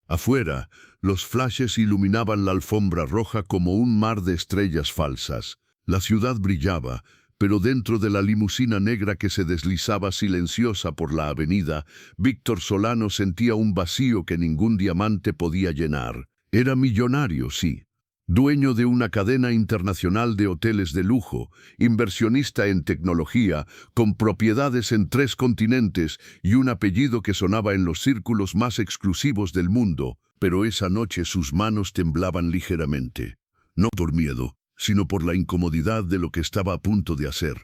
Afuera, los flashes iluminaban la alfombra roja como un mar de estrellas falsas. La ciudad brillaba, pero dentro de la limusina negra que se deslizaba silenciosa por la avenida, Víctor Solano sentía un vacío que ningún diamante podía llenar. Era millonario, sí. Dueño de una cadena internacional de hoteles de lujo, inversionista en tecnología, con propiedades en 3 continentes y un apellido que sonaba en los círculos más exclusivos del mundo, pero esa noche sus manos temblaban ligeramente. No por miedo, sino por la incomodidad de lo que estaba a punto de hacer.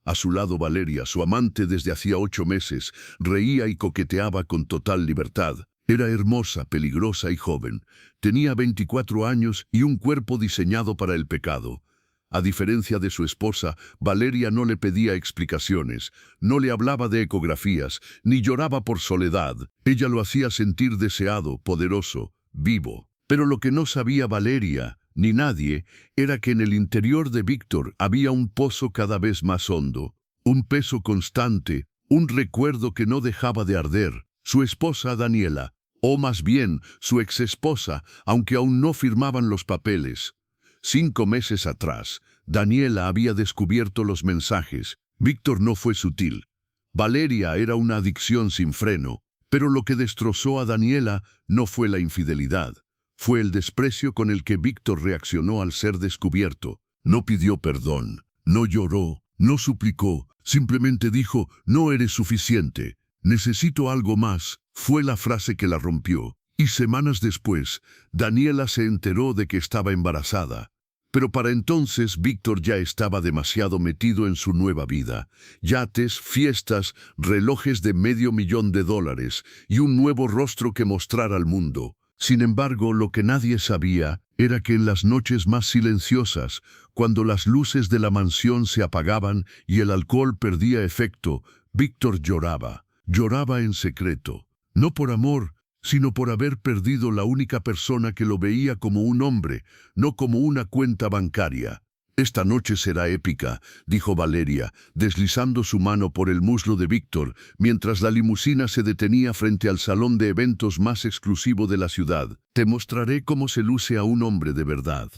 A su lado Valeria, su amante desde hacía 8 meses, reía y coqueteaba con total libertad. Era hermosa, peligrosa y joven. Tenía 24 años y un cuerpo diseñado para el pecado. A diferencia de su esposa, Valeria no le pedía explicaciones, no le hablaba de ecografías, ni lloraba por soledad. Ella lo hacía sentir deseado, poderoso, vivo. Pero lo que no sabía Valeria, ni nadie, era que en el interior de Víctor había un pozo cada vez más hondo, un peso constante, un recuerdo que no dejaba de arder. Su esposa Daniela, o más bien su exesposa, aunque aún no firmaban los papeles. 5 meses atrás, Daniela había descubierto los mensajes. Víctor no fue sutil. Valeria era una adicción sin freno, pero lo que destrozó a Daniela no fue la infidelidad. Fue el desprecio con el que Víctor reaccionó al ser descubierto. No pidió perdón, no lloró, no suplicó, simplemente dijo, no eres suficiente. Necesito algo más, fue la frase que la rompió. Y semanas después, Daniela se enteró de que estaba embarazada. Pero para entonces Víctor ya estaba demasiado metido en su nueva vida. Yates, fiestas, relojes de $500,000 y un nuevo rostro que mostrar al mundo. Sin embargo, lo que nadie sabía era que en las noches más silenciosas, cuando las luces de la mansión se apagaban y el alcohol perdía efecto, Víctor lloraba. Lloraba en secreto, no por amor, sino por haber perdido la única persona que lo veía como un hombre, no como una cuenta bancaria. Esta noche será épica, dijo Valeria, deslizando su mano por el muslo de Víctor, mientras la limusina se detenía frente al salón de eventos más exclusivo de la ciudad. Te mostraré cómo se luce a un hombre de verdad.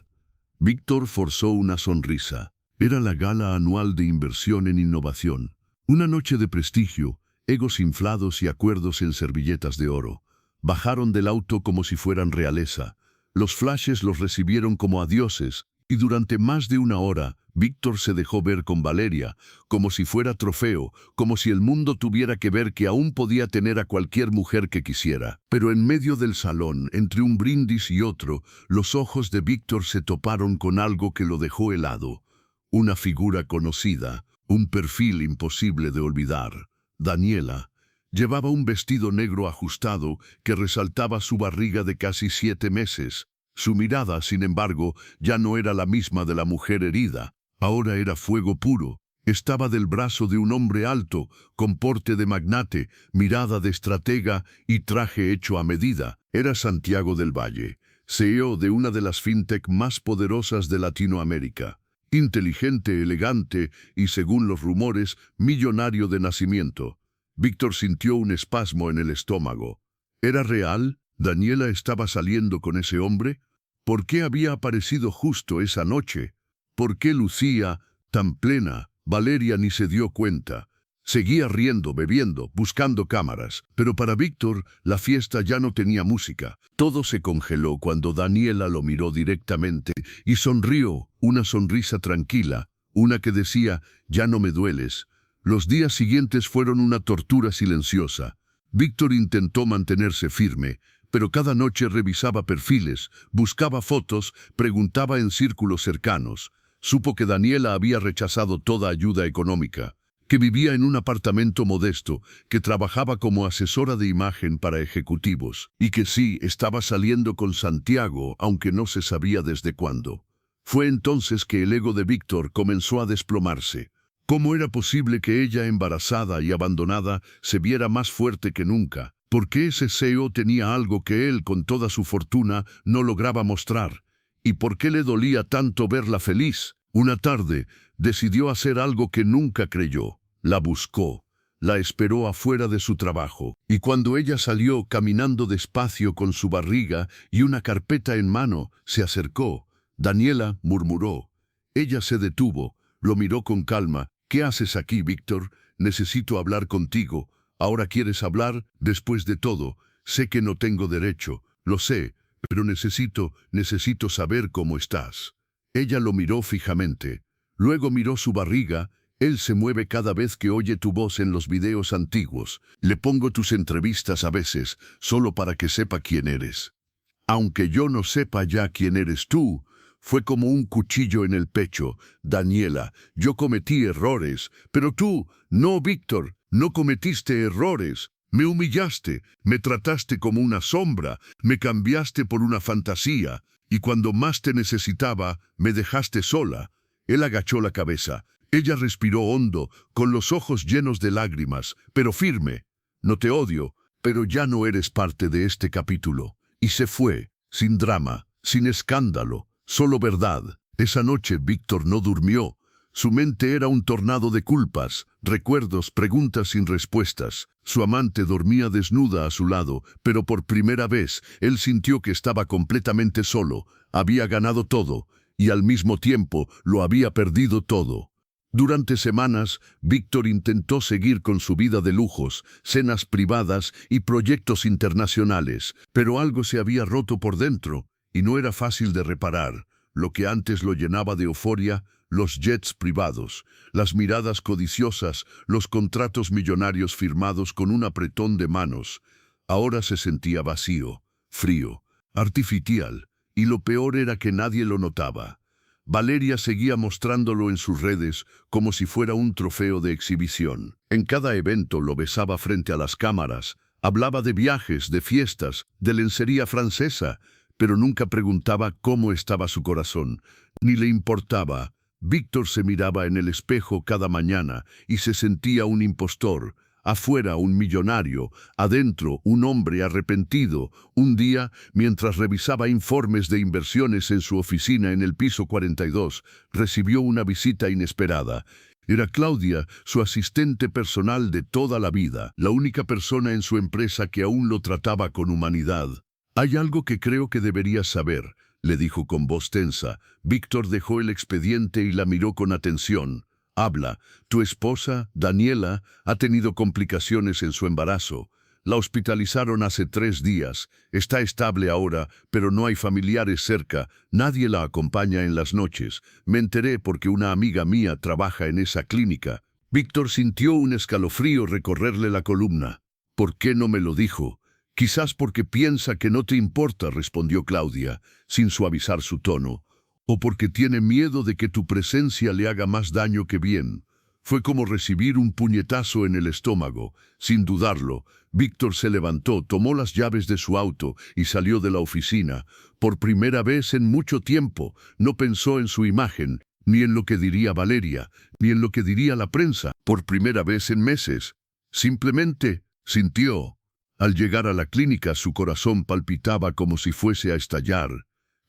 Víctor forzó una sonrisa. Era la gala anual de inversión en innovación. Una noche de prestigio, egos inflados y acuerdos en servilletas de oro. Bajaron del auto como si fueran realeza. Los flashes los recibieron como a dioses, y durante más de 1 hora, Víctor se dejó ver con Valeria, como si fuera trofeo, como si el mundo tuviera que ver que aún podía tener a cualquier mujer que quisiera. Pero en medio del salón, entre un brindis y otro, los ojos de Víctor se toparon con algo que lo dejó helado. Una figura conocida, un perfil imposible de olvidar. Daniela llevaba un vestido negro ajustado que resaltaba su barriga de casi 7 meses. Su mirada, sin embargo, ya no era la misma de la mujer herida. Ahora era fuego puro. Estaba del brazo de un hombre alto, con porte de magnate, mirada de estratega y traje hecho a medida. Era Santiago del Valle, CEO de una de las fintech más poderosas de Latinoamérica. Inteligente, elegante y, según los rumores, millonario de nacimiento. Víctor sintió un espasmo en el estómago. ¿Era real? ¿Daniela estaba saliendo con ese hombre? ¿Por qué había aparecido justo esa noche? ¿Por qué lucía tan plena? Valeria ni se dio cuenta. Seguía riendo, bebiendo, buscando cámaras. Pero para Víctor, la fiesta ya no tenía música. Todo se congeló cuando Daniela lo miró directamente y sonrió, una sonrisa tranquila, una que decía, ya no me dueles. Los días siguientes fueron una tortura silenciosa. Víctor intentó mantenerse firme, pero cada noche revisaba perfiles, buscaba fotos, preguntaba en círculos cercanos. Supo que Daniela había rechazado toda ayuda económica, que vivía en un apartamento modesto, que trabajaba como asesora de imagen para ejecutivos, y que sí, estaba saliendo con Santiago, aunque no se sabía desde cuándo. Fue entonces que el ego de Víctor comenzó a desplomarse. ¿Cómo era posible que ella, embarazada y abandonada, se viera más fuerte que nunca? ¿Por qué ese CEO tenía algo que él, con toda su fortuna, no lograba mostrar? ¿Y por qué le dolía tanto verla feliz? Una tarde, decidió hacer algo que nunca creyó. La buscó. la esperó afuera de su trabajo, y cuando ella salió caminando despacio con su barriga y una carpeta en mano, se acercó. Daniela murmuró. Ella se detuvo, lo miró con calma. «¿Qué haces aquí, Víctor? Necesito hablar contigo. ¿Ahora quieres hablar? Después de todo, sé que no tengo derecho, lo sé, pero necesito saber cómo estás». Ella lo miró fijamente. Luego miró su barriga. «Él se mueve cada vez que oye tu voz en los videos antiguos. Le pongo tus entrevistas a veces, solo para que sepa quién eres. Aunque yo no sepa ya quién eres tú». Fue como un cuchillo en el pecho. «Daniela, yo cometí errores, pero tú, no, Víctor, no cometiste errores. Me humillaste, me trataste como una sombra, me cambiaste por una fantasía, y cuando más te necesitaba, me dejaste sola». Él agachó la cabeza. Ella respiró hondo, con los ojos llenos de lágrimas, pero firme. «No te odio, pero ya no eres parte de este capítulo». Y se fue, sin drama, sin escándalo. Solo verdad. Esa noche Víctor no durmió. Su mente era un tornado de culpas, recuerdos, preguntas sin respuestas. Su amante dormía desnuda a su lado, pero por primera vez él sintió que estaba completamente solo. Había ganado todo, y al mismo tiempo lo había perdido todo. Durante semanas, Víctor intentó seguir con su vida de lujos, cenas privadas y proyectos internacionales, pero algo se había roto por dentro. Y no era fácil de reparar. Lo que antes lo llenaba de euforia, los jets privados, las miradas codiciosas, los contratos millonarios firmados con un apretón de manos, ahora se sentía vacío, frío, artificial, y lo peor era que nadie lo notaba. Valeria seguía mostrándolo en sus redes como si fuera un trofeo de exhibición. En cada evento lo besaba frente a las cámaras, hablaba de viajes, de fiestas, de lencería francesa, pero nunca preguntaba cómo estaba su corazón, ni le importaba. Víctor se miraba en el espejo cada mañana y se sentía un impostor. Afuera un millonario, adentro un hombre arrepentido. Un día, mientras revisaba informes de inversiones en su oficina en el piso 42, recibió una visita inesperada. Era Claudia, su asistente personal de toda la vida, la única persona en su empresa que aún lo trataba con humanidad. «Hay algo que creo que deberías saber», le dijo con voz tensa. Víctor dejó el expediente y la miró con atención. «Habla. Tu esposa, Daniela, ha tenido complicaciones en su embarazo. La hospitalizaron hace 3 días. Está estable ahora, pero no hay familiares cerca. Nadie la acompaña en las noches. Me enteré porque una amiga mía trabaja en esa clínica». Víctor sintió un escalofrío recorrerle la columna. «¿Por qué no me lo dijo?» «Quizás porque piensa que no te importa», respondió Claudia, sin suavizar su tono, «o porque tiene miedo de que tu presencia le haga más daño que bien». Fue como recibir un puñetazo en el estómago. Sin dudarlo, Víctor se levantó, tomó las llaves de su auto y salió de la oficina. Por primera vez en mucho tiempo, no pensó en su imagen, ni en lo que diría Valeria, ni en lo que diría la prensa. Por primera vez en meses, simplemente sintió. Al llegar a la clínica, su corazón palpitaba como si fuese a estallar.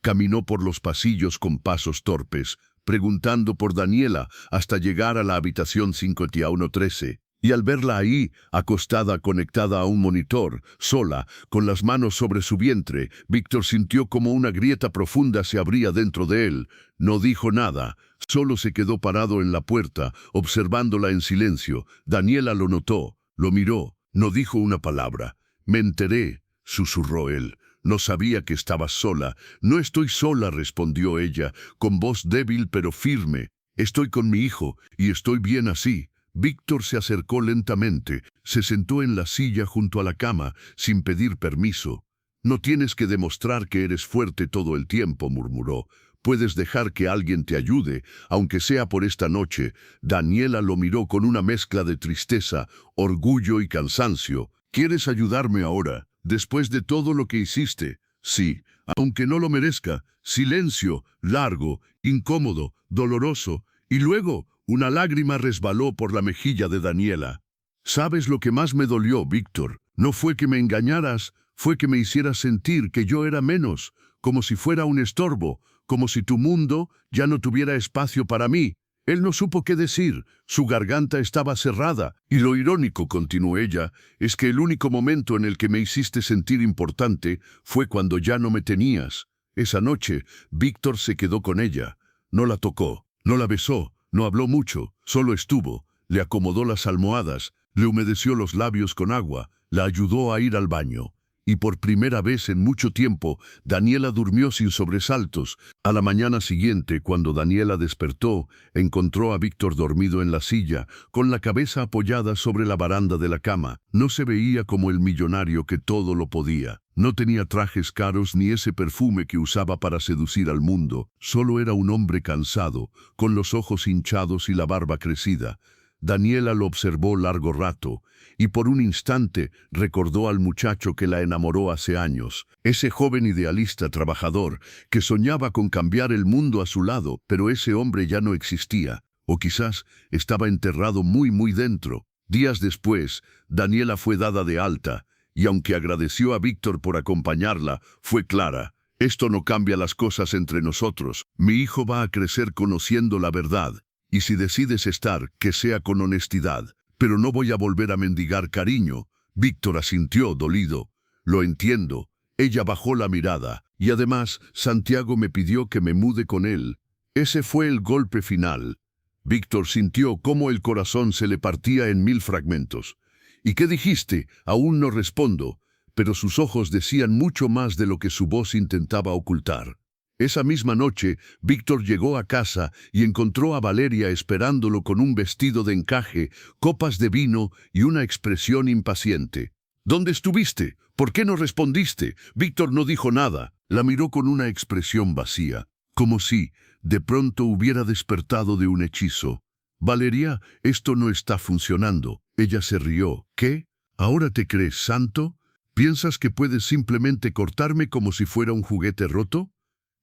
Caminó por los pasillos con pasos torpes, preguntando por Daniela hasta llegar a la habitación 5113. Y al verla ahí, acostada, conectada a un monitor, sola, con las manos sobre su vientre, Víctor sintió como una grieta profunda se abría dentro de él. No dijo nada, solo se quedó parado en la puerta, observándola en silencio. Daniela lo notó, lo miró, no dijo una palabra. «Me enteré», susurró él. «No sabía que estabas sola». «No estoy sola», respondió ella, con voz débil pero firme. «Estoy con mi hijo, y estoy bien así». Víctor se acercó lentamente, se sentó en la silla junto a la cama, sin pedir permiso. «No tienes que demostrar que eres fuerte todo el tiempo», murmuró. «Puedes dejar que alguien te ayude, aunque sea por esta noche». Daniela lo miró con una mezcla de tristeza, orgullo y cansancio. «¿Quieres ayudarme ahora, después de todo lo que hiciste?» «Sí, aunque no lo merezca». Silencio, largo, incómodo, doloroso, y luego una lágrima resbaló por la mejilla de Daniela. «¿Sabes lo que más me dolió, Víctor? No fue que me engañaras, fue que me hicieras sentir que yo era menos, como si fuera un estorbo, como si tu mundo ya no tuviera espacio para mí». Él no supo qué decir, su garganta estaba cerrada, y lo irónico, continuó ella, es que el único momento en el que me hiciste sentir importante fue cuando ya no me tenías. Esa noche, Víctor se quedó con ella. No la tocó, no la besó, no habló mucho, solo estuvo, le acomodó las almohadas, le humedeció los labios con agua, la ayudó a ir al baño. Y por primera vez en mucho tiempo, Daniela durmió sin sobresaltos. A la mañana siguiente, cuando Daniela despertó, encontró a Víctor dormido en la silla, con la cabeza apoyada sobre la baranda de la cama. No se veía como el millonario que todo lo podía. No tenía trajes caros ni ese perfume que usaba para seducir al mundo. Solo era un hombre cansado, con los ojos hinchados y la barba crecida. Daniela lo observó largo rato, y por un instante recordó al muchacho que la enamoró hace años, ese joven idealista trabajador que soñaba con cambiar el mundo a su lado, pero ese hombre ya no existía, o quizás estaba enterrado muy dentro. Días después, Daniela fue dada de alta, y aunque agradeció a Víctor por acompañarla, fue clara: esto no cambia las cosas entre nosotros, mi hijo va a crecer conociendo la verdad. Y si decides estar, que sea con honestidad, pero no voy a volver a mendigar cariño. Víctor asintió, dolido. Lo entiendo. Ella bajó la mirada, y además, Santiago me pidió que me mude con él. Ese fue el golpe final. Víctor sintió cómo el corazón se le partía en 1000 fragmentos. ¿Y qué dijiste? Aún no respondo, pero sus ojos decían mucho más de lo que su voz intentaba ocultar. Esa misma noche, Víctor llegó a casa y encontró a Valeria esperándolo con un vestido de encaje, copas de vino y una expresión impaciente. ¿Dónde estuviste? ¿Por qué no respondiste? Víctor no dijo nada. La miró con una expresión vacía, como si, de pronto, hubiera despertado de un hechizo. Valeria, esto no está funcionando. Ella se rió. ¿Qué? ¿Ahora te crees santo? ¿Piensas que puedes simplemente cortarme como si fuera un juguete roto?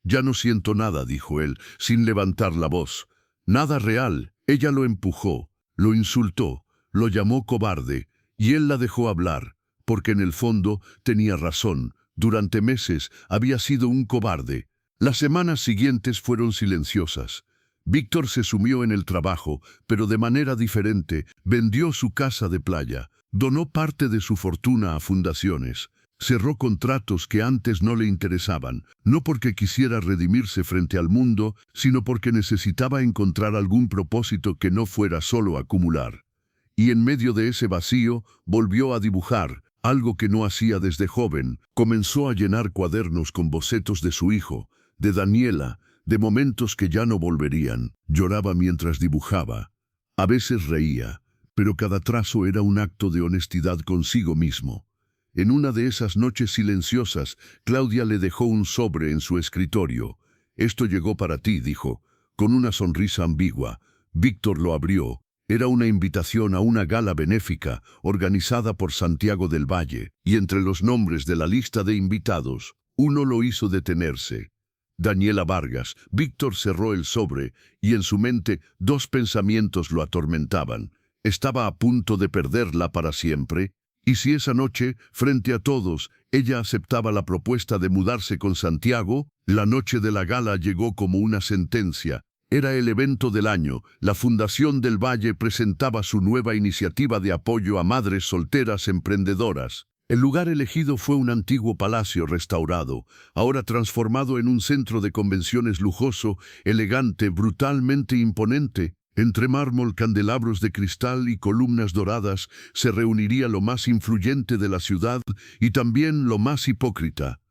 Ya no siento nada, dijo él, sin levantar la voz. Nada real. Ella lo empujó, lo insultó, lo llamó cobarde, y él la dejó hablar, porque en el fondo tenía razón. Durante meses había sido un cobarde. Las semanas siguientes fueron silenciosas. Víctor se sumió en el trabajo, pero de manera diferente. Vendió su casa de playa, donó parte de su fortuna a fundaciones. Cerró contratos que antes no le interesaban, no porque quisiera redimirse frente al mundo, sino porque necesitaba encontrar algún propósito que no fuera solo acumular. Y en medio de ese vacío, volvió a dibujar, algo que no hacía desde joven. Comenzó a llenar cuadernos con bocetos de su hijo, de Daniela, de momentos que ya no volverían. Lloraba mientras dibujaba. A veces reía, pero cada trazo era un acto de honestidad consigo mismo. En una de esas noches silenciosas, Claudia le dejó un sobre en su escritorio. «Esto llegó para ti», dijo, con una sonrisa ambigua. Víctor lo abrió. Era una invitación a una gala benéfica organizada por Santiago del Valle, y entre los nombres de la lista de invitados, uno lo hizo detenerse. Daniela Vargas. Víctor cerró el sobre, y en su mente 2 pensamientos lo atormentaban. Estaba a punto de perderla para siempre. ¿Y si esa noche, frente a todos, ella aceptaba la propuesta de mudarse con Santiago? La noche de la gala llegó como una sentencia. Era el evento del año. La Fundación del Valle presentaba su nueva iniciativa de apoyo a madres solteras emprendedoras. El lugar elegido fue un antiguo palacio restaurado, ahora transformado en un centro de convenciones lujoso, elegante, brutalmente imponente. Entre mármol, candelabros de cristal y columnas doradas se reuniría lo más influyente de la ciudad y también lo más hipócrita.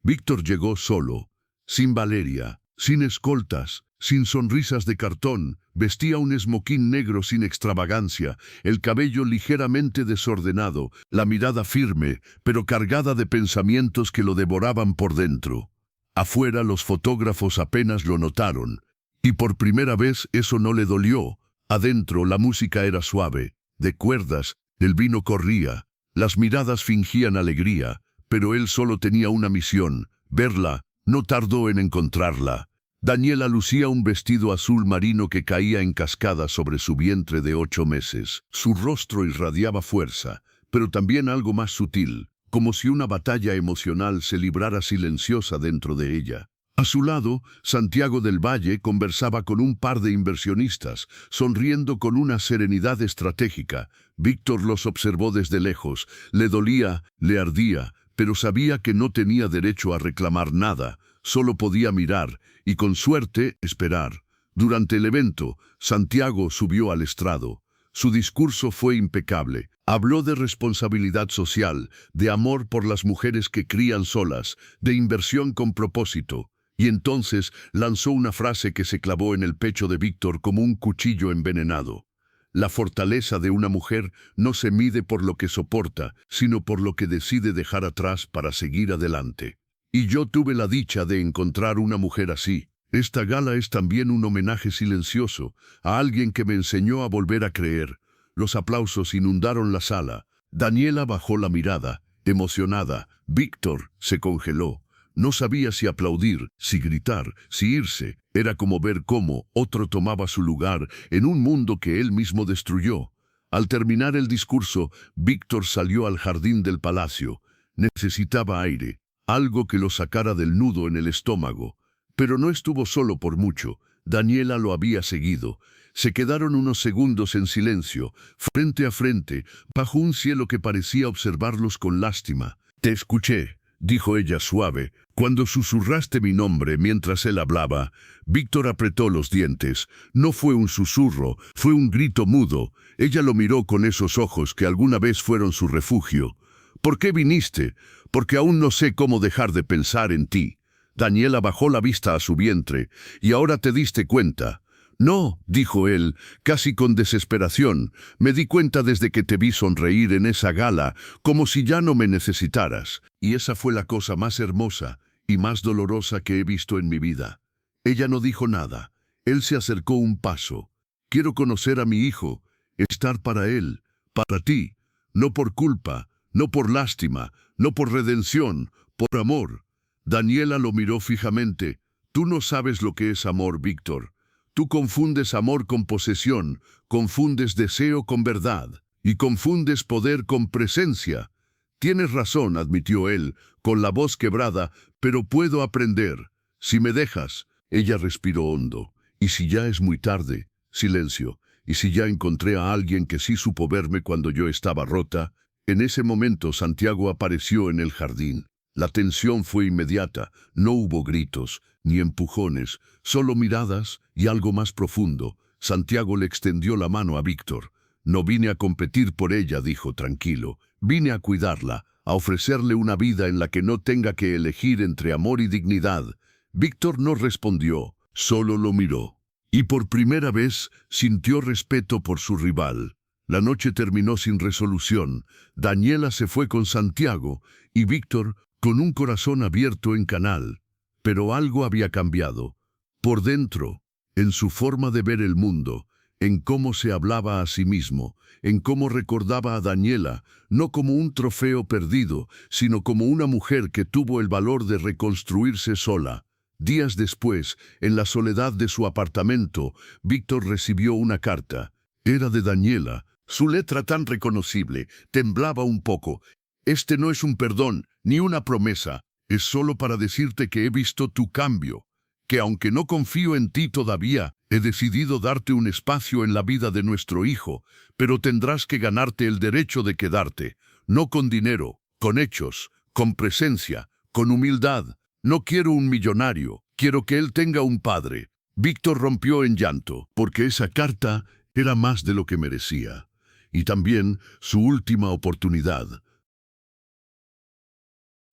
Víctor llegó solo, sin Valeria, sin escoltas, sin sonrisas de cartón. Vestía un esmoquín negro sin extravagancia, el cabello ligeramente desordenado, la mirada firme, pero cargada de pensamientos que lo devoraban por dentro. Afuera los fotógrafos apenas lo notaron. Y por primera vez eso no le dolió. Adentro la música era suave, de cuerdas, el vino corría, las miradas fingían alegría, pero él solo tenía una misión: verla. No tardó en encontrarla. Daniela lucía un vestido azul marino que caía en cascada sobre su vientre de 8 meses. Su rostro irradiaba fuerza, pero también algo más sutil, como si una batalla emocional se librara silenciosa dentro de ella. A su lado, Santiago del Valle conversaba con un par de inversionistas, sonriendo con una serenidad estratégica. Víctor los observó desde lejos. Le dolía, le ardía, pero sabía que no tenía derecho a reclamar nada. Solo podía mirar y, con suerte, esperar. Durante el evento, Santiago subió al estrado. Su discurso fue impecable. Habló de responsabilidad social, de amor por las mujeres que crían solas, de inversión con propósito. Y entonces lanzó una frase que se clavó en el pecho de Víctor como un cuchillo envenenado. La fortaleza de una mujer no se mide por lo que soporta, sino por lo que decide dejar atrás para seguir adelante. Y yo tuve la dicha de encontrar una mujer así. Esta gala es también un homenaje silencioso a alguien que me enseñó a volver a creer. Los aplausos inundaron la sala. Daniela bajó la mirada, emocionada. Víctor se congeló. No sabía si aplaudir, si gritar, si irse. Era como ver cómo otro tomaba su lugar en un mundo que él mismo destruyó. Al terminar el discurso, Víctor salió al jardín del palacio. Necesitaba aire, algo que lo sacara del nudo en el estómago. Pero no estuvo solo por mucho. Daniela lo había seguido. Se quedaron unos segundos en silencio, frente a frente, bajo un cielo que parecía observarlos con lástima. «Te escuché», dijo ella suave. Cuando susurraste mi nombre mientras él hablaba, Víctor apretó los dientes. No fue un susurro, fue un grito mudo. Ella lo miró con esos ojos que alguna vez fueron su refugio. «¿Por qué viniste? Porque aún no sé cómo dejar de pensar en ti». Daniela bajó la vista a su vientre. «¿Y ahora te diste cuenta?» «No», dijo él, casi con desesperación. «Me di cuenta desde que te vi sonreír en esa gala, como si ya no me necesitaras. Y esa fue la cosa más hermosa y más dolorosa que he visto en mi vida». Ella no dijo nada. Él se acercó un paso. «Quiero conocer a mi hijo, estar para él, para ti, no por culpa, no por lástima, no por redención, por amor». Daniela lo miró fijamente. «Tú no sabes lo que es amor, Víctor. Tú confundes amor con posesión, confundes deseo con verdad, y confundes poder con presencia». «Tienes razón», admitió él, con la voz quebrada, «pero puedo aprender. Si me dejas». Ella respiró hondo. «¿Y si ya es muy tarde?» Silencio. «¿Y si ya encontré a alguien que sí supo verme cuando yo estaba rota?» En ese momento Santiago apareció en el jardín. La tensión fue inmediata. No hubo gritos, ni empujones, solo miradas y algo más profundo. Santiago le extendió la mano a Víctor. «No vine a competir por ella», dijo tranquilo. «Vine a cuidarla, a ofrecerle una vida en la que no tenga que elegir entre amor y dignidad». Víctor no respondió, solo lo miró. Y por primera vez sintió respeto por su rival. La noche terminó sin resolución. Daniela se fue con Santiago y Víctor con un corazón abierto en canal. Pero algo había cambiado. Por dentro, en su forma de ver el mundo, en cómo se hablaba a sí mismo, en cómo recordaba a Daniela, no como un trofeo perdido, sino como una mujer que tuvo el valor de reconstruirse sola. Días después, en la soledad de su apartamento, Víctor recibió una carta. Era de Daniela. Su letra tan reconocible temblaba un poco. «Este no es un perdón, ni una promesa. Es solo para decirte que he visto tu cambio, que aunque no confío en ti todavía, he decidido darte un espacio en la vida de nuestro hijo, pero tendrás que ganarte el derecho de quedarte, no con dinero, con hechos, con presencia, con humildad. No quiero un millonario, quiero que él tenga un padre». Víctor rompió en llanto, porque esa carta era más de lo que merecía, y también su última oportunidad.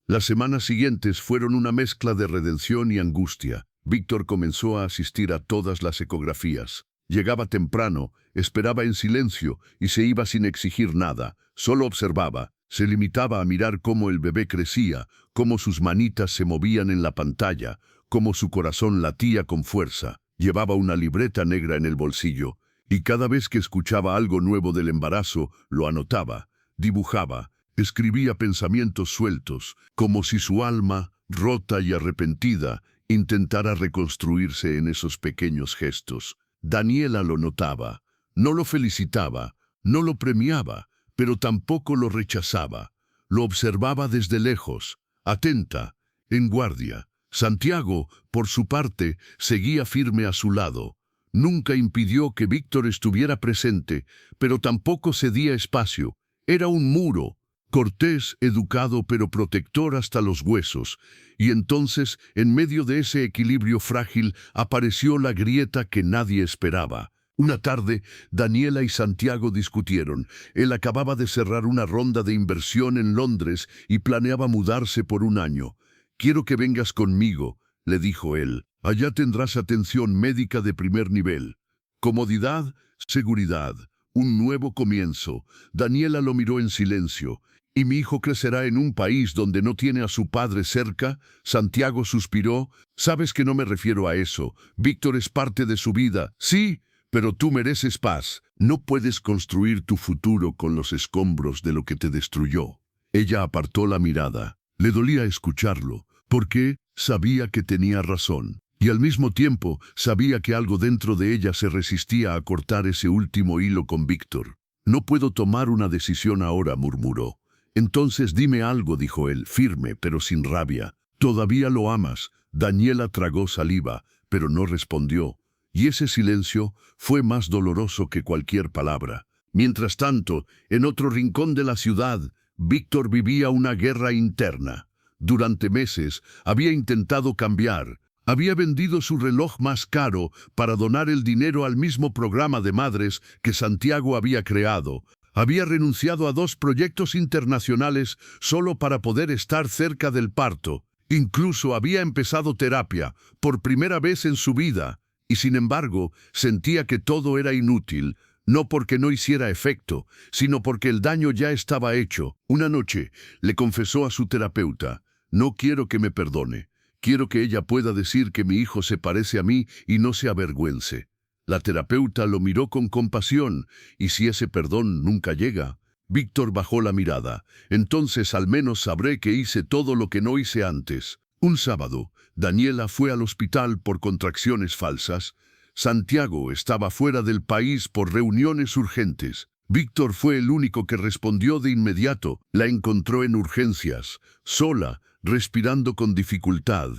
Las semanas siguientes fueron una mezcla de redención y angustia. Víctor comenzó a asistir a todas las ecografías. Llegaba temprano, esperaba en silencio y se iba sin exigir nada. Solo observaba. Se limitaba a mirar cómo el bebé crecía, cómo sus manitas se movían en la pantalla, cómo su corazón latía con fuerza. Llevaba una libreta negra en el bolsillo y cada vez que escuchaba algo nuevo del embarazo, lo anotaba, dibujaba. Escribía pensamientos sueltos, como si su alma, rota y arrepentida, intentara reconstruirse en esos pequeños gestos. Daniela lo notaba, no lo felicitaba, no lo premiaba, pero tampoco lo rechazaba. Lo observaba desde lejos, atenta, en guardia. Santiago, por su parte, seguía firme a su lado. Nunca impidió que Víctor estuviera presente, pero tampoco cedía espacio. Era un muro, cortés, educado, pero protector hasta los huesos. Y entonces, en medio de ese equilibrio frágil, apareció la grieta que nadie esperaba. Una tarde, Daniela y Santiago discutieron. Él acababa de cerrar una ronda de inversión en Londres y planeaba mudarse por un año. «Quiero que vengas conmigo», le dijo él. «Allá tendrás atención médica de primer nivel. Comodidad, seguridad, un nuevo comienzo». Daniela lo miró en silencio. «¿Y mi hijo crecerá en un país donde no tiene a su padre cerca?». Santiago suspiró. «Sabes que no me refiero a eso. Víctor es parte de su vida». «Sí, pero tú mereces paz. No puedes construir tu futuro con los escombros de lo que te destruyó». Ella apartó la mirada. Le dolía escucharlo, porque sabía que tenía razón. Y al mismo tiempo sabía que algo dentro de ella se resistía a cortar ese último hilo con Víctor. «No puedo tomar una decisión ahora», murmuró. «Entonces dime algo», dijo él, firme pero sin rabia. «¿Todavía lo amas?». Daniela tragó saliva, pero no respondió. Y ese silencio fue más doloroso que cualquier palabra. Mientras tanto, en otro rincón de la ciudad, Víctor vivía una guerra interna. Durante meses había intentado cambiar. Había vendido su reloj más caro para donar el dinero al mismo programa de madres que Santiago había creado. Había renunciado a 2 proyectos internacionales solo para poder estar cerca del parto. Incluso había empezado terapia, por primera vez en su vida. Y sin embargo, sentía que todo era inútil, no porque no hiciera efecto, sino porque el daño ya estaba hecho. Una noche le confesó a su terapeuta: «No quiero que me perdone. Quiero que ella pueda decir que mi hijo se parece a mí y no se avergüence». La terapeuta lo miró con compasión. «¿Y si ese perdón nunca llega?». Víctor bajó la mirada. «Entonces al menos sabré que hice todo lo que no hice antes». Un sábado, Daniela fue al hospital por contracciones falsas. Santiago estaba fuera del país por reuniones urgentes. Víctor fue el único que respondió de inmediato. La encontró en urgencias, sola, respirando con dificultad.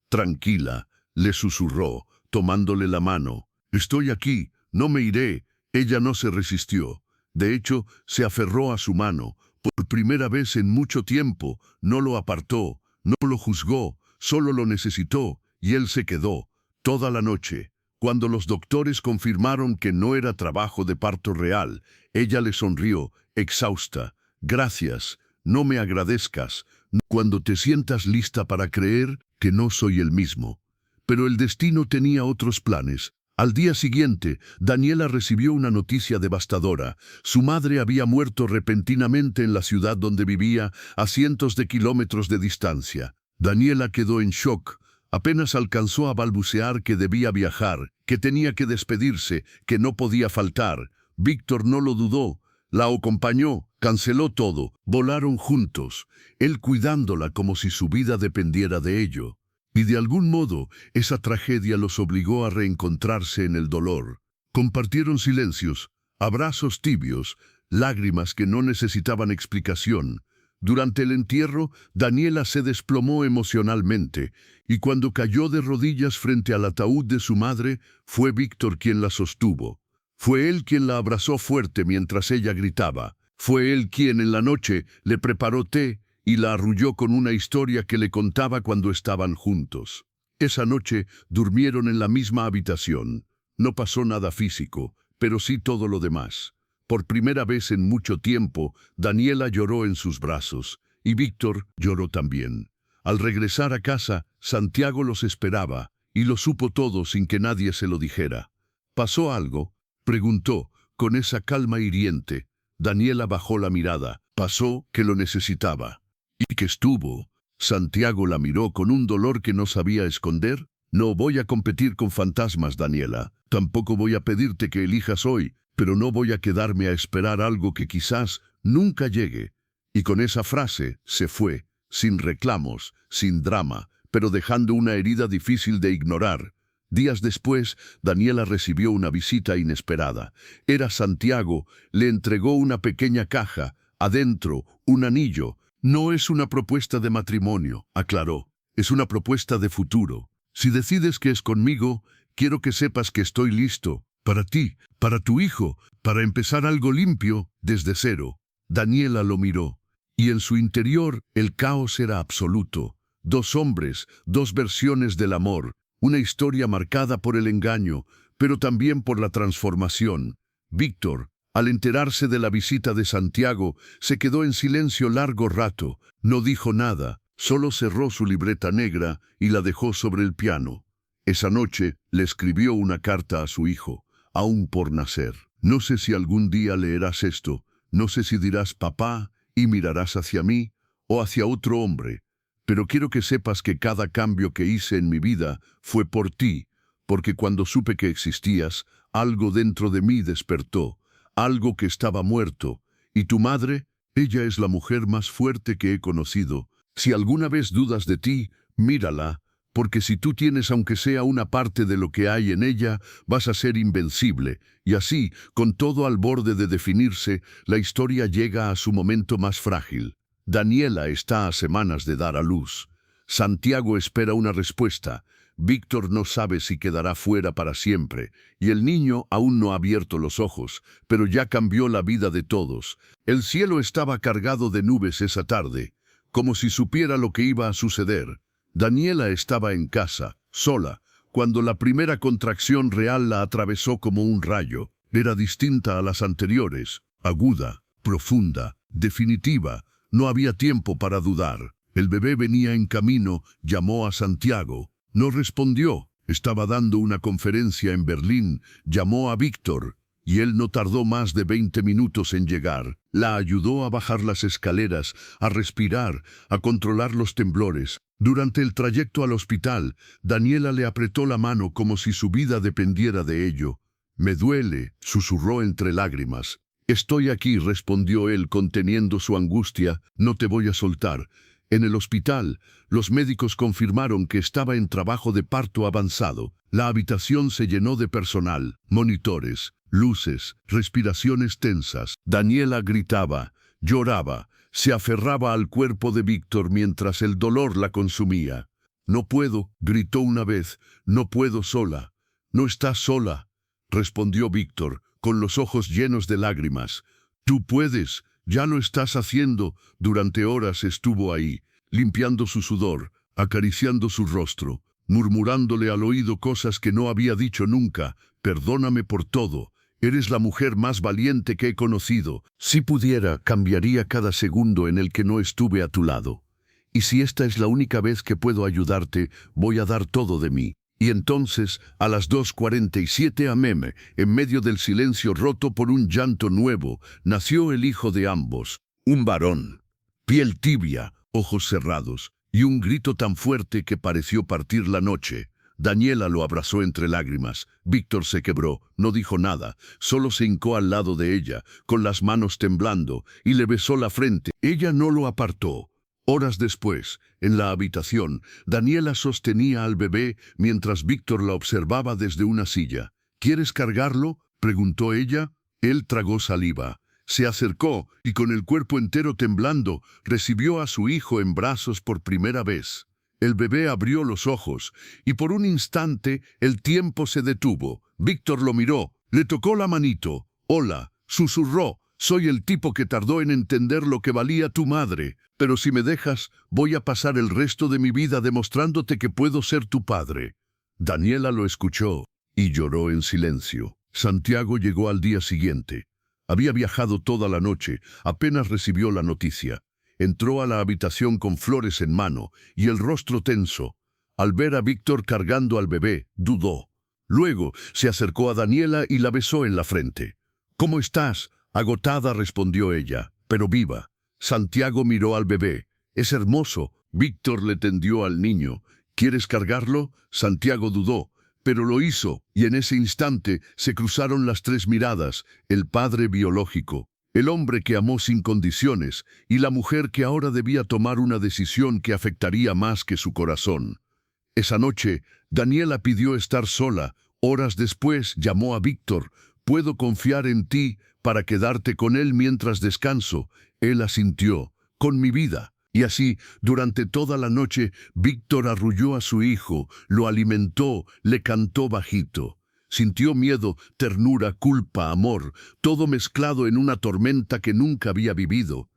«Tranquila», le susurró, tomándole la mano. «Estoy aquí, no me iré». Ella no se resistió. De hecho, se aferró a su mano. Por primera vez en mucho tiempo, no lo apartó. No lo juzgó, solo lo necesitó, y él se quedó toda la noche. Cuando los doctores confirmaron que no era trabajo de parto real, ella le sonrió, exhausta. «Gracias, no me agradezcas. Cuando te sientas lista para creer que no soy el mismo». Pero el destino tenía otros planes. Al día siguiente, Daniela recibió una noticia devastadora. Su madre había muerto repentinamente en la ciudad donde vivía, a cientos de kilómetros de distancia. Daniela quedó en shock. Apenas alcanzó a balbucear que debía viajar, que tenía que despedirse, que no podía faltar. Víctor no lo dudó. La acompañó, canceló todo, volaron juntos, él cuidándola como si su vida dependiera de ello. Y de algún modo, esa tragedia los obligó a reencontrarse en el dolor. Compartieron silencios, abrazos tibios, lágrimas que no necesitaban explicación. Durante el entierro, Daniela se desplomó emocionalmente, y cuando cayó de rodillas frente al ataúd de su madre, fue Víctor quien la sostuvo. Fue él quien la abrazó fuerte mientras ella gritaba. Fue él quien en la noche le preparó té y la arrulló con una historia que le contaba cuando estaban juntos. Esa noche durmieron en la misma habitación. No pasó nada físico, pero sí todo lo demás. Por primera vez en mucho tiempo, Daniela lloró en sus brazos, y Víctor lloró también. Al regresar a casa, Santiago los esperaba, y lo supo todo sin que nadie se lo dijera. «¿Pasó algo?», preguntó, con esa calma hiriente. Daniela bajó la mirada. «Pasó que lo necesitaba». «¿Y qué estuvo?». Santiago la miró con un dolor que no sabía esconder. «No voy a competir con fantasmas, Daniela. Tampoco voy a pedirte que elijas hoy, pero no voy a quedarme a esperar algo que quizás nunca llegue». Y con esa frase se fue, sin reclamos, sin drama, pero dejando una herida difícil de ignorar. Días después, Daniela recibió una visita inesperada. Era Santiago. Le entregó una pequeña caja. Adentro, un anillo. «No es una propuesta de matrimonio», aclaró. es una propuesta de futuro. Si decides que es conmigo, quiero que sepas que estoy listo. Para ti, para tu hijo, para empezar algo limpio, desde cero. Daniela lo miró, y en su interior el caos era absoluto. Dos hombres, dos versiones del amor, una historia marcada por el engaño, pero también por la transformación. Víctor, al enterarse de la visita de Santiago, se quedó en silencio largo rato. No dijo nada, solo cerró su libreta negra y la dejó sobre el piano. Esa noche le escribió una carta a su hijo, aún por nacer. No sé si algún día leerás esto, no sé si dirás papá y mirarás hacia mí o hacia otro hombre, pero quiero que sepas que cada cambio que hice en mi vida fue por ti, porque cuando supe que existías, algo dentro de mí despertó, algo que estaba muerto, y tu madre, ella es la mujer más fuerte que he conocido. Si alguna vez dudas de ti, mírala, porque si tú tienes aunque sea una parte de lo que hay en ella, vas a ser invencible, y así, con todo al borde de definirse, la historia llega a su momento más frágil. Daniela está a semanas de dar a luz. Santiago espera una respuesta. Víctor no sabe si quedará fuera para siempre, y el niño aún no ha abierto los ojos, pero ya cambió la vida de todos. El cielo estaba cargado de nubes esa tarde, como si supiera lo que iba a suceder. Daniela estaba en casa, sola, cuando la primera contracción real la atravesó como un rayo. Era distinta a las anteriores, aguda, profunda, definitiva. No había tiempo para dudar. El bebé venía en camino, llamó a Santiago. No respondió. Estaba dando una conferencia en Berlín. Llamó a Víctor, y él no tardó más de 20 minutos en llegar. La ayudó a bajar las escaleras, a respirar, a controlar los temblores. Durante el trayecto al hospital, Daniela le apretó la mano como si su vida dependiera de ello. «Me duele», susurró entre lágrimas. «Estoy aquí», respondió él conteniendo su angustia. «No te voy a soltar». En el hospital, los médicos confirmaron que estaba en trabajo de parto avanzado. La habitación se llenó de personal, monitores, luces, respiraciones tensas. Daniela gritaba, lloraba, se aferraba al cuerpo de Víctor mientras el dolor la consumía. «No puedo», gritó una vez, «no puedo sola». «No estás sola», respondió Víctor, con los ojos llenos de lágrimas. «Tú puedes, ya lo estás haciendo». Durante horas estuvo ahí, limpiando su sudor, acariciando su rostro, murmurándole al oído cosas que no había dicho nunca. «Perdóname por todo. Eres la mujer más valiente que he conocido. Si pudiera, cambiaría cada segundo en el que no estuve a tu lado. Y si esta es la única vez que puedo ayudarte, voy a dar todo de mí». Y entonces, a las 2:47 am, en medio del silencio roto por un llanto nuevo, nació el hijo de ambos, un varón. Piel tibia, ojos cerrados, y un grito tan fuerte que pareció partir la noche. Daniela lo abrazó entre lágrimas. Víctor se quebró, no dijo nada, solo se hincó al lado de ella, con las manos temblando, y le besó la frente. Ella no lo apartó. Horas después, en la habitación, Daniela sostenía al bebé mientras Víctor la observaba desde una silla. «¿Quieres cargarlo?», preguntó ella. Él tragó saliva. Se acercó y con el cuerpo entero temblando, recibió a su hijo en brazos por primera vez. El bebé abrió los ojos y por un instante el tiempo se detuvo. Víctor lo miró, le tocó la manito. «Hola», susurró. «Soy el tipo que tardó en entender lo que valía tu madre, pero si me dejas, voy a pasar el resto de mi vida demostrándote que puedo ser tu padre». Daniela lo escuchó y lloró en silencio. Santiago llegó al día siguiente. Había viajado toda la noche, apenas recibió la noticia. Entró a la habitación con flores en mano y el rostro tenso. Al ver a Víctor cargando al bebé, dudó. Luego se acercó a Daniela y la besó en la frente. «¿Cómo estás?», agotada respondió ella, pero viva. Santiago miró al bebé. «Es hermoso». Víctor le tendió al niño. «¿Quieres cargarlo?». Santiago dudó, pero lo hizo, y en ese instante se cruzaron las tres miradas, el padre biológico, el hombre que amó sin condiciones, y la mujer que ahora debía tomar una decisión que afectaría más que su corazón. Esa noche, Daniela pidió estar sola. Horas después llamó a Víctor. «¿Puedo confiar en ti para quedarte con él mientras descanso?». Él asintió. «Con mi vida». Y así, durante toda la noche, Víctor arrulló a su hijo, lo alimentó, le cantó bajito. Sintió miedo, ternura, culpa, amor, todo mezclado en una tormenta que nunca había vivido.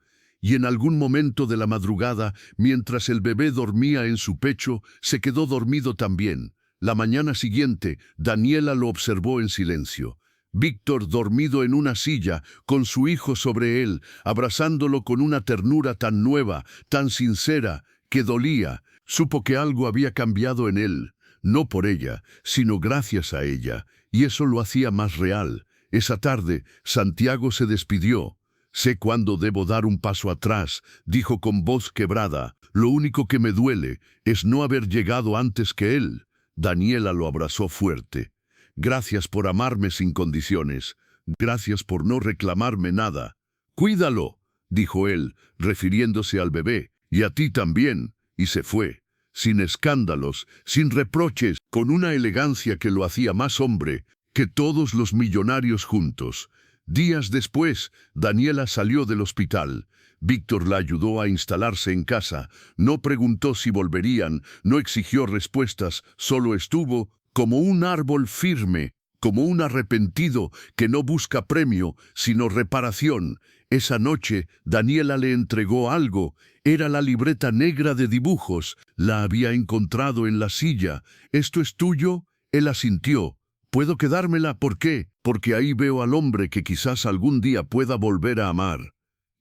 Y en algún momento de la madrugada, mientras el bebé dormía en su pecho, se quedó dormido también. La mañana siguiente, Daniela lo observó en silencio. Víctor dormido en una silla, con su hijo sobre él, abrazándolo con una ternura tan nueva, tan sincera, que dolía. Supo que algo había cambiado en él, no por ella, sino gracias a ella, y eso lo hacía más real. Esa tarde, Santiago se despidió. «Sé cuándo debo dar un paso atrás», dijo con voz quebrada. «Lo único que me duele es no haber llegado antes que él». Daniela lo abrazó fuerte. «Gracias por amarme sin condiciones. Gracias por no reclamarme nada». «Cuídalo», dijo él, refiriéndose al bebé, «y a ti también», y se fue, sin escándalos, sin reproches, con una elegancia que lo hacía más hombre que todos los millonarios juntos. Días después, Daniela salió del hospital. Víctor la ayudó a instalarse en casa. No preguntó si volverían, no exigió respuestas, solo estuvo como un árbol firme, como un arrepentido que no busca premio, sino reparación. Esa noche, Daniela le entregó algo. Era la libreta negra de dibujos. La había encontrado en la silla. «¿Esto es tuyo?» Él asintió. «¿Puedo quedármela? ¿Por qué?» «Porque ahí veo al hombre que quizás algún día pueda volver a amar».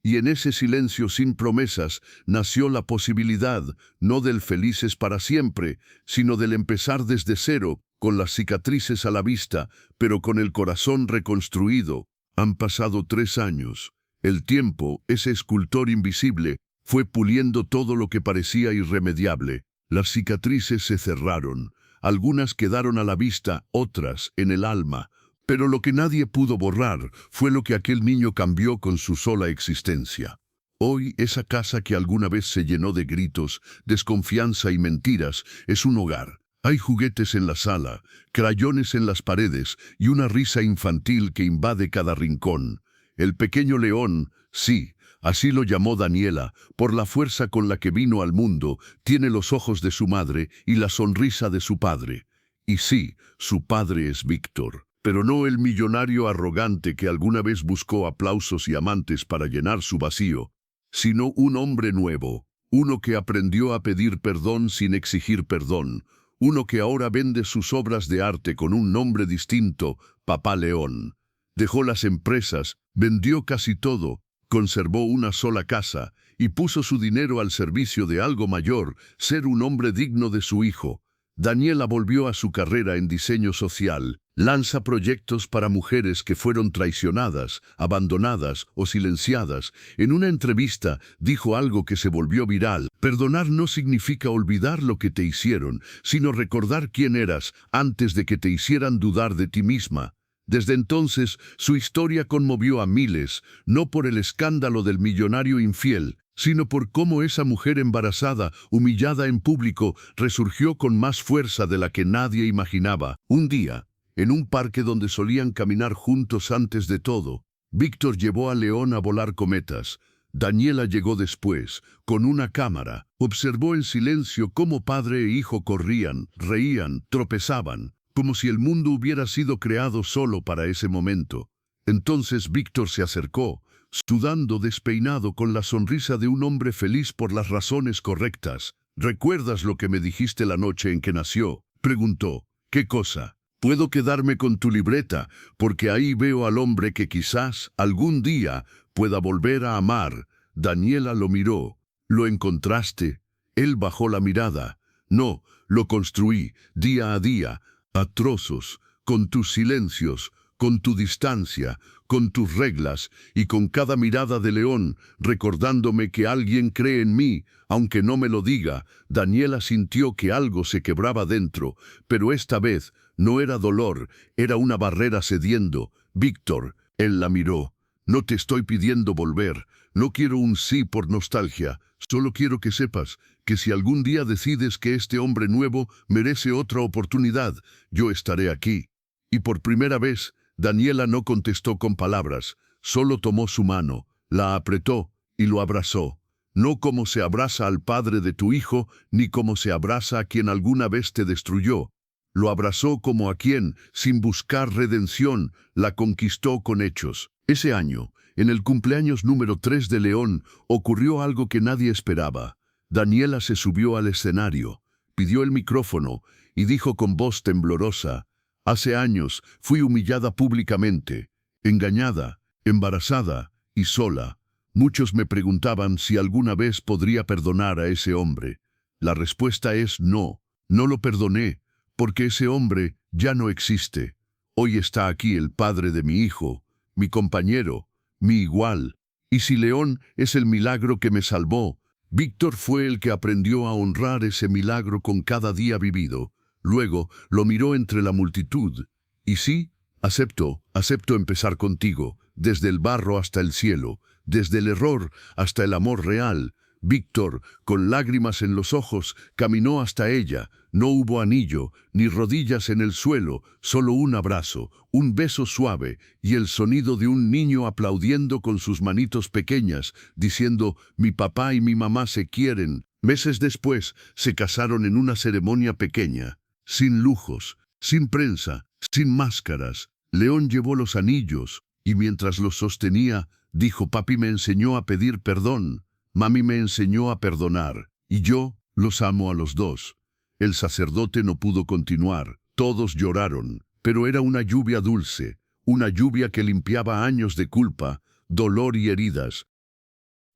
Y en ese silencio sin promesas nació la posibilidad, no del felices para siempre, sino del empezar desde cero, con las cicatrices a la vista, pero con el corazón reconstruido. Han pasado 3 años. El tiempo, ese escultor invisible, fue puliendo todo lo que parecía irremediable. Las cicatrices se cerraron. Algunas quedaron a la vista, otras en el alma. Pero lo que nadie pudo borrar fue lo que aquel niño cambió con su sola existencia. Hoy, esa casa que alguna vez se llenó de gritos, desconfianza y mentiras, es un hogar. Hay juguetes en la sala, crayones en las paredes y una risa infantil que invade cada rincón. El pequeño león, sí, así lo llamó Daniela, por la fuerza con la que vino al mundo, tiene los ojos de su madre y la sonrisa de su padre. Y sí, su padre es Víctor, pero no el millonario arrogante que alguna vez buscó aplausos y amantes para llenar su vacío, sino un hombre nuevo, uno que aprendió a pedir perdón sin exigir perdón, uno que ahora vende sus obras de arte con un nombre distinto, Papá León. Dejó las empresas, vendió casi todo, conservó una sola casa y puso su dinero al servicio de algo mayor, ser un hombre digno de su hijo. Daniela volvió a su carrera en diseño social, lanza proyectos para mujeres que fueron traicionadas, abandonadas o silenciadas. En una entrevista dijo algo que se volvió viral: «Perdonar no significa olvidar lo que te hicieron, sino recordar quién eras antes de que te hicieran dudar de ti misma». Desde entonces, su historia conmovió a miles, no por el escándalo del millonario infiel, sino por cómo esa mujer embarazada, humillada en público, resurgió con más fuerza de la que nadie imaginaba. Un día, en un parque donde solían caminar juntos antes de todo, Víctor llevó a León a volar cometas. Daniela llegó después, con una cámara. Observó en silencio cómo padre e hijo corrían, reían, tropezaban, como si el mundo hubiera sido creado solo para ese momento. Entonces Víctor se acercó, sudando despeinado, con la sonrisa de un hombre feliz por las razones correctas. «¿Recuerdas lo que me dijiste la noche en que nació?», preguntó. «¿Qué cosa?». «Puedo quedarme con tu libreta, porque ahí veo al hombre que quizás algún día pueda volver a amar». Daniela lo miró. «¿Lo encontraste?». Él bajó la mirada. «No, lo construí, día a día, a trozos, con tus silencios, con tu distancia, con tus reglas y con cada mirada de león, recordándome que alguien cree en mí, aunque no me lo diga». Daniela sintió que algo se quebraba dentro, pero esta vez no era dolor, era una barrera cediendo. «Víctor», él la miró, «no te estoy pidiendo volver, no quiero un sí por nostalgia, solo quiero que sepas que si algún día decides que este hombre nuevo merece otra oportunidad, yo estaré aquí». Y por primera vez, Daniela no contestó con palabras, solo tomó su mano, la apretó y lo abrazó. no como se abraza al padre de tu hijo, ni como se abraza a quien alguna vez te destruyó. Lo abrazó como a quien, sin buscar redención, la conquistó con hechos. Ese año, en el cumpleaños número 3 de León, ocurrió algo que nadie esperaba. Daniela se subió al escenario, pidió el micrófono y dijo con voz temblorosa: «Hace años fui humillada públicamente, engañada, embarazada y sola. Muchos me preguntaban si alguna vez podría perdonar a ese hombre. La respuesta es no, no lo perdoné, porque ese hombre ya no existe. Hoy está aquí el padre de mi hijo, mi compañero, mi igual. Y si León es el milagro que me salvó, Víctor fue el que aprendió a honrar ese milagro con cada día vivido». Luego lo miró entre la multitud. «Y sí, acepto empezar contigo, desde el barro hasta el cielo, desde el error hasta el amor real». Víctor, con lágrimas en los ojos, caminó hasta ella. No hubo anillo, ni rodillas en el suelo, solo un abrazo, un beso suave y el sonido de un niño aplaudiendo con sus manitos pequeñas, diciendo: «Mi papá y mi mamá se quieren». Meses después, se casaron en una ceremonia pequeña, sin lujos, sin prensa, sin máscaras. León llevó los anillos y mientras los sostenía, dijo: «Papi me enseñó a pedir perdón. Mami me enseñó a perdonar, y yo los amo a los dos». El sacerdote no pudo continuar. Todos lloraron, pero era una lluvia dulce, una lluvia que limpiaba años de culpa, dolor y heridas.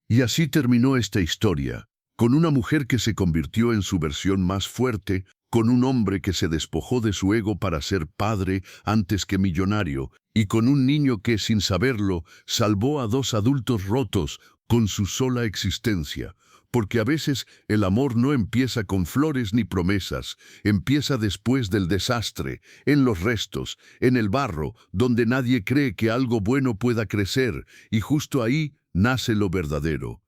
Y así terminó esta historia, con una mujer que se convirtió en su versión más fuerte, con un hombre que se despojó de su ego para ser padre antes que millonario, y con un niño que, sin saberlo, salvó a dos adultos rotos con su sola existencia. Porque a veces el amor no empieza con flores ni promesas, empieza después del desastre, en los restos, en el barro, donde nadie cree que algo bueno pueda crecer, y justo ahí nace lo verdadero.